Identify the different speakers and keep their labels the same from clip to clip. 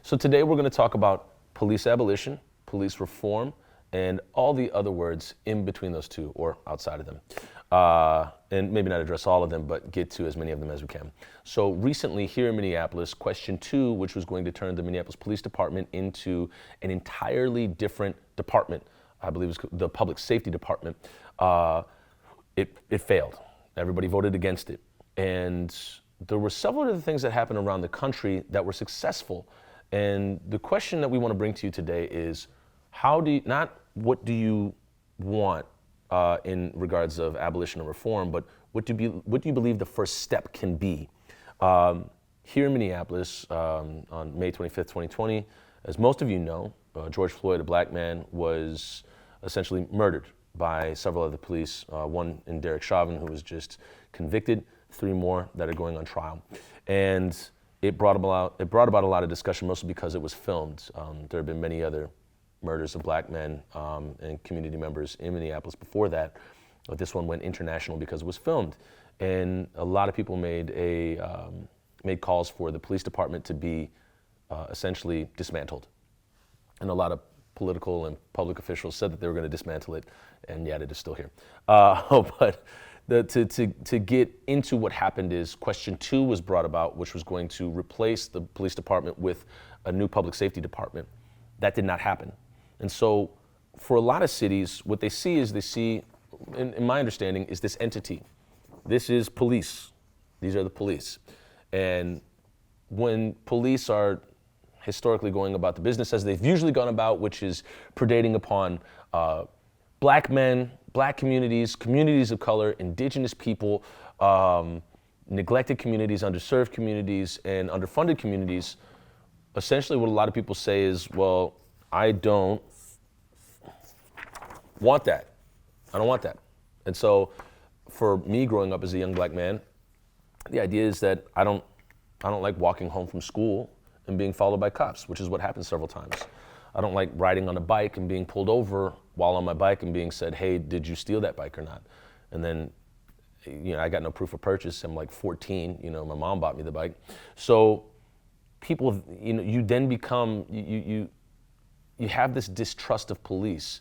Speaker 1: So today we're going to talk about police abolition, police reform, and all the other words in between those two or outside of them. And maybe not address all of them, but get to as many of them as we can. So recently here in Minneapolis, question 2, which was going to turn the Minneapolis Police Department into an entirely different department, I believe it was the Public Safety Department, it failed. Everybody voted against it. And there were several other things that happened around the country that were successful. And the question that we want to bring to you today is, not what do you want in regards of abolition or reform, but what do you believe the first step can be? Here in Minneapolis, on May 25th, 2020, as most of you know, George Floyd, a black man, was essentially murdered by several other police, one in Derek Chauvin, who was just convicted, 3 more that are going on trial. And it brought about a lot of discussion, mostly because it was filmed. There have been many other murders of black men and community members in Minneapolis before that, but this one went international because it was filmed. And a lot of people made calls for the police department to be essentially dismantled. And a lot of political and public officials said that they were going to dismantle it, and yet it is still here. But to get into what happened is question 2 was brought about, which was going to replace the police department with a new public safety department. That did not happen. And so for a lot of cities, what they see, in my understanding, is this entity. This is police. These are the police. And when police are historically going about the business as they've usually gone about, which is predating upon black men, black communities, communities of color, indigenous people, neglected communities, underserved communities, and underfunded communities, essentially what a lot of people say is, well, I don't want that. I don't want that. And so for me growing up as a young black man, the idea is that I don't like walking home from school and being followed by cops, which is what happened several times. I don't like riding on a bike and being pulled over while on my bike and being said, hey, did you steal that bike or not? And then, I got no proof of purchase. I'm like 14, my mom bought me the bike. So people, you then become, you have this distrust of police,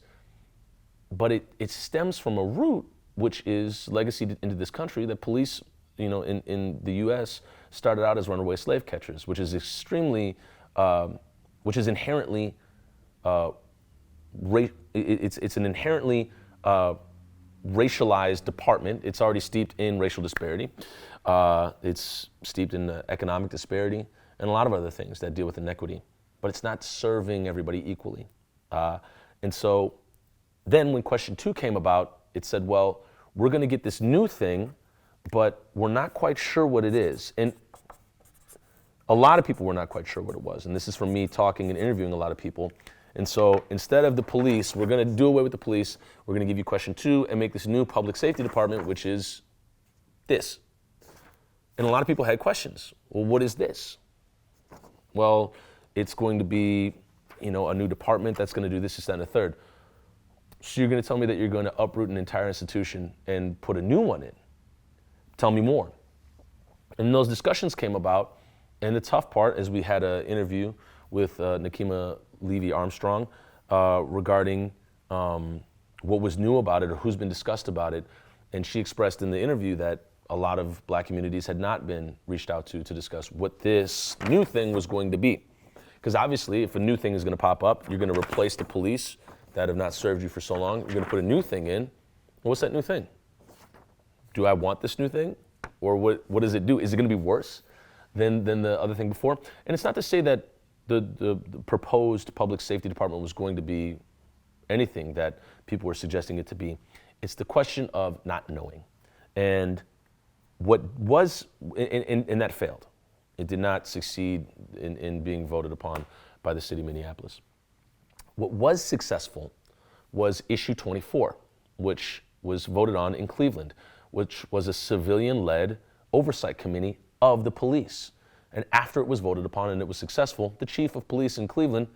Speaker 1: but it stems from a root, which is legacy into this country, that police, in the U.S. started out as runaway slave catchers, which is inherently, it's an inherently racialized department. It's already steeped in racial disparity. It's steeped in economic disparity and a lot of other things that deal with inequity, but it's not serving everybody equally. And so then when question 2 came about, it said, well, we're going to get this new thing, but we're not quite sure what it is. And a lot of people were not quite sure what it was. And this is from me talking and interviewing a lot of people. And so instead of the police, we're going to do away with the police. We're going to give you question 2 and make this new public safety department, which is this. And a lot of people had questions. Well, what is this? Well, it's going to be, a new department that's going to do this, this, that, and the third. So you're going to tell me that you're going to uproot an entire institution and put a new one in. Tell me more. And those discussions came about, and the tough part is we had an interview with Nakima Levy Armstrong regarding what was new about it or who's been discussed about it. And she expressed in the interview that a lot of black communities had not been reached out to discuss what this new thing was going to be. Because obviously, if a new thing is going to pop up, you're going to replace the police that have not served you for so long. You're going to put a new thing in. Well, what's that new thing? Do I want this new thing? Or what does it do? Is it going to be worse than the other thing before? And it's not to say that the proposed public safety department was going to be anything that people were suggesting it to be. It's the question of not knowing. And what was, and that failed. It did not succeed in being voted upon by the city of Minneapolis. What was successful was issue 24, which was voted on in Cleveland, which was a civilian-led oversight committee of the police. And after it was voted upon and it was successful, the chief of police in Cleveland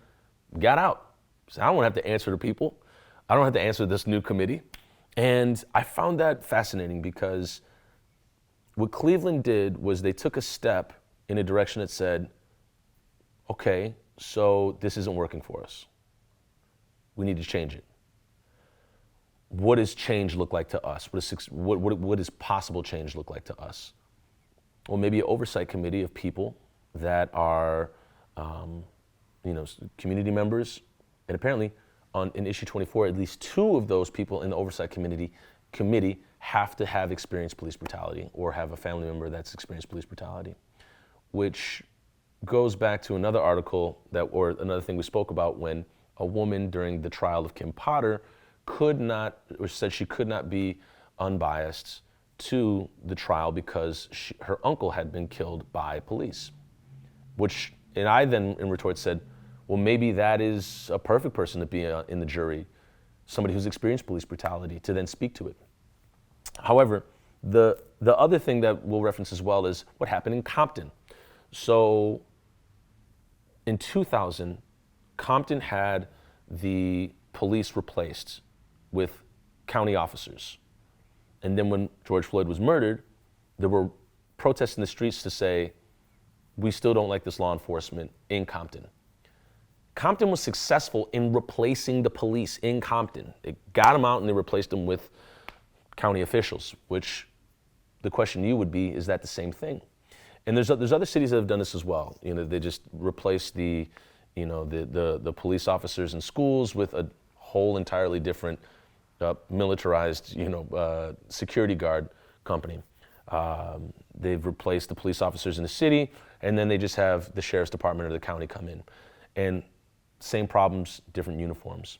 Speaker 1: got out. So I don't have to answer to people. I don't have to answer this new committee. And I found that fascinating because what Cleveland did was they took a step in a direction that said, okay, so this isn't working for us. We need to change it. What does change look like to us? What does possible change look like to us? Well, maybe an oversight committee of people that are, community members, and apparently in issue 24, at least 2 of those people in the oversight committee have to have experienced police brutality or have a family member that's experienced police brutality, which goes back to another article or another thing we spoke about when a woman during the trial of Kim Potter said she could not be unbiased to the trial because her uncle had been killed by police. And I then in retort said, well, maybe that is a perfect person to be in the jury, somebody who's experienced police brutality, to then speak to it. However, the other thing that we'll reference as well is what happened in Compton. So in 2000, Compton had the police replaced with county officers. And then when George Floyd was murdered, there were protests in the streets to say, we still don't like this law enforcement in Compton. Compton was successful in replacing the police in Compton. It got them out and they replaced them with county officials, which the question to you would be, is that the same thing? And there's other cities that have done this as well. They just replaced the police officers in schools with a whole entirely different militarized, security guard company. They've replaced the police officers in the city, and then they just have the sheriff's department or the county come in. And same problems, different uniforms.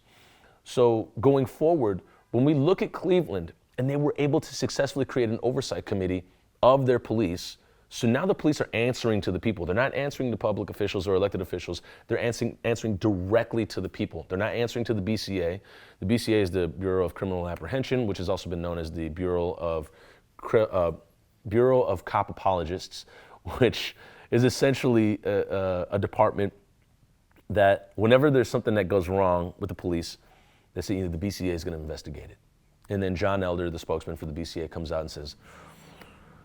Speaker 1: So going forward, when we look at Cleveland, and they were able to successfully create an oversight committee of their police, so now the police are answering to the people. They're not answering to public officials or elected officials. They're answering directly to the people. They're not answering to the BCA. The BCA is the Bureau of Criminal Apprehension, which has also been known as the Bureau of Cop Apologists, which is essentially a department that whenever there's something that goes wrong with the police, they say the BCA is going to investigate it. And then John Elder, the spokesman for the BCA, comes out and says,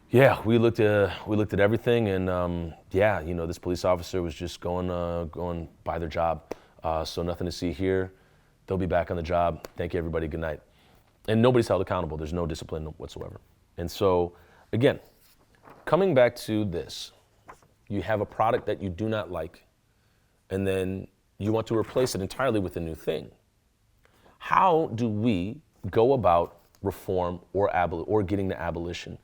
Speaker 1: yeah, we looked at everything, and this police officer was just going by their job, so nothing to see here. They'll be back on the job. Thank you, everybody. Good night. And nobody's held accountable. There's no discipline whatsoever. And so, again, coming back to this, you have a product that you do not like, and then you want to replace it entirely with a new thing. How do we go about reform or getting to abolition?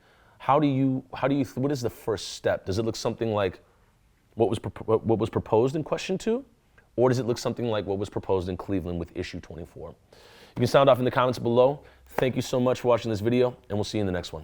Speaker 1: What is the first step? Does it look something like what was proposed in question 2? Or does it look something like what was proposed in Cleveland with issue 24? You can sound off in the comments below. Thank you so much for watching this video, and we'll see you in the next one.